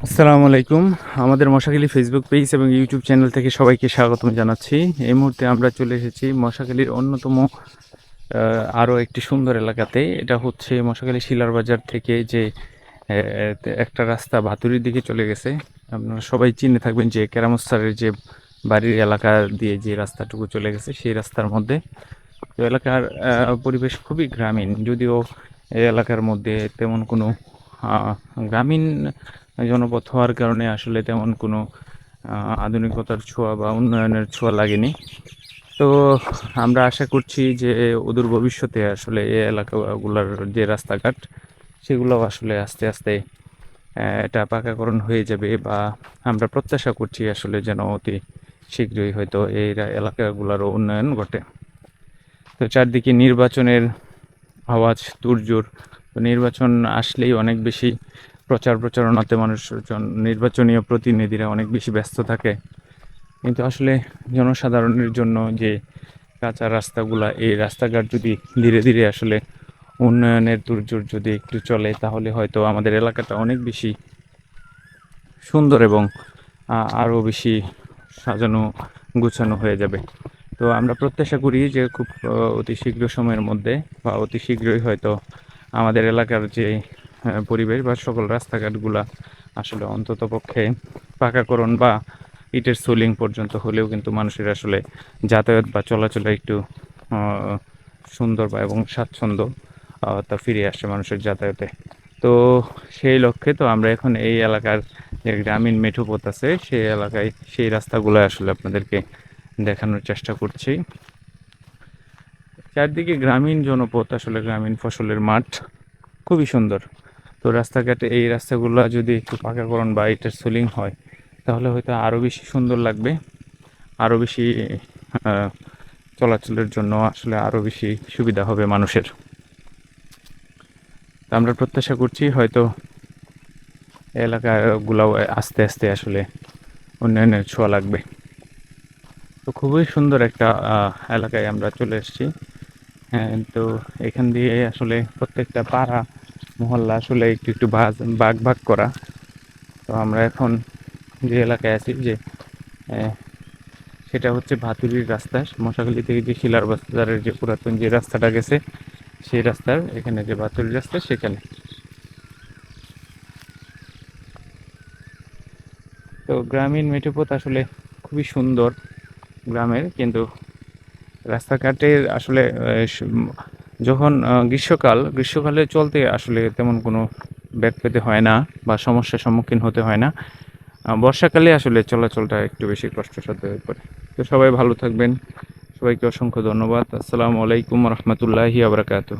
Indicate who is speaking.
Speaker 1: আসসালামু আলাইকুম। আমাদের মশাখালী ফেসবুক পেজ এবং ইউটিউব চ্যানেল থেকে সবাইকে স্বাগতম জানাচ্ছি। এই মুহূর্তে আমরা চলে এসেছি মশাখালীর অন্যতম আরও একটি সুন্দর এলাকাতে। এটা হচ্ছে মশাখালী শিলার বাজার থেকে যে একটা রাস্তা ভাতুরির দিকে চলে গেছে। আপনারা সবাই চিনে থাকবেন যে কেরামত স্যারের যে বাড়ির এলাকা দিয়ে যে রাস্তাটুকু চলে গেছে সেই রাস্তার মধ্যে। তো এলাকার পরিবেশ খুবই গ্রামীণ, যদিও এই এলাকার মধ্যে তেমন কোনো গ্রামীণ জনপদ হওয়ার কারণে আসলে তেমন কোনো আধুনিকতার ছোঁয়া বা উন্নয়নের ছোঁয়া লাগেনি। তো আমরা আশা করছি যে অদূর ভবিষ্যতে আসলে এই এলাকাগুলোর যে রাস্তাঘাট সেগুলোও আসলে আস্তে আস্তে এটা পাকাকরণ হয়ে যাবে, বা আমরা প্রত্যাশা করছি আসলে যেন অতি শীঘ্রই হয়তো এই এলাকাগুলোরও উন্নয়ন ঘটে। তো চারদিকে নির্বাচনের আওয়াজ তুড়জোড়। তো নির্বাচন আসলেই অনেক বেশি প্রচার প্রচারণাতে মানুষজন, নির্বাচনীয় প্রতিনিধিরা অনেক বেশি ব্যস্ত থাকে। কিন্তু আসলে জনসাধারণের জন্য যে কাঁচা রাস্তাগুলা, এই রাস্তাঘাট যদি ধীরে ধীরে আসলে উন্নয়নের তুড়জোড় যদি একটু চলে, তাহলে হয়তো আমাদের এলাকাটা অনেক বেশি সুন্দর এবং আরও বেশি সাজানো গুছানো হয়ে যাবে। তো আমরা প্রত্যাশা করি যে খুব অতি শীঘ্র সময়ের মধ্যে বা অতি শীঘ্রই হয়তো আমাদের এলাকার যে পরিবেশ বা সকল রাস্তাঘাটগুলা আসলে অন্ততপক্ষে পাকাকরণ বা ইটের সোলিং পর্যন্ত হলেও কিন্তু মানুষের আসলে যাতায়াত বা চলাচলে একটু সুন্দর বা এবং স্বাচ্ছন্দ্য তা ফিরে আসে মানুষের যাতায়াতে। তো সেই লক্ষ্যে তো আমরা এখন এই এলাকার যে গ্রামীণ মেঠোপথ আছে সেই এলাকায় সেই রাস্তাগুলো আসলে আপনাদেরকে দেখানোর চেষ্টা করছি। চারদিকে গ্রামীণ জনপথ, আসলে গ্রামীণ ফসলের মাঠ, খুবই সুন্দর। তো রাস্তাঘাটে এই রাস্তাগুলো যদি একটু পাকাকরণ বা ইটের সোলিং হয়, তাহলে হয়তো আরও বেশি সুন্দর লাগবে, আরও বেশি চলাচলের জন্য আসলে আরও বেশি সুবিধা হবে মানুষের। তো আমরা প্রত্যাশা করছি হয়তো এলাকাগুলোও আস্তে আস্তে আসলে উন্নয়নের ছোঁয়া লাগবে। তো খুবই সুন্দর একটা এলাকায় আমরা চলে এসেছি। হ্যাঁ, তো এখান দিয়ে আসলে প্রত্যেকটা পাড়া মহল্লা আসলে একটু একটু ভাগ ভাগ করা। তো আমরা এখন যে এলাকায় আছি যে সেটা হচ্ছে ভাতুরির রাস্তা। মশাখালী থেকে যে শিলার বাজারের যে পুরাতন যে রাস্তাটা গেছে সেই রাস্তার এখানে যে ভাতুরির রাস্তা সেখানে। তো গ্রামীণ মেঠোপথ আসলে খুবই সুন্দর গ্রামের, কিন্তু রাস্তাঘাটের আসলে যখন গ্রীষ্মকালে চলতে আসলে তেমন কোনো ব্যাগ পেতে হয় না বা সমস্যার সম্মুখীন হতে হয় না। বর্ষাকালে আসলে চলাচলটা একটু বেশি কষ্টসাধ্য হয়ে পড়ে। তো সবাই ভালো থাকবেন। সবাইকে অসংখ্য ধন্যবাদ। আসসালামু আলাইকুম রহমতুল্লাহি আবরাকাতুহ।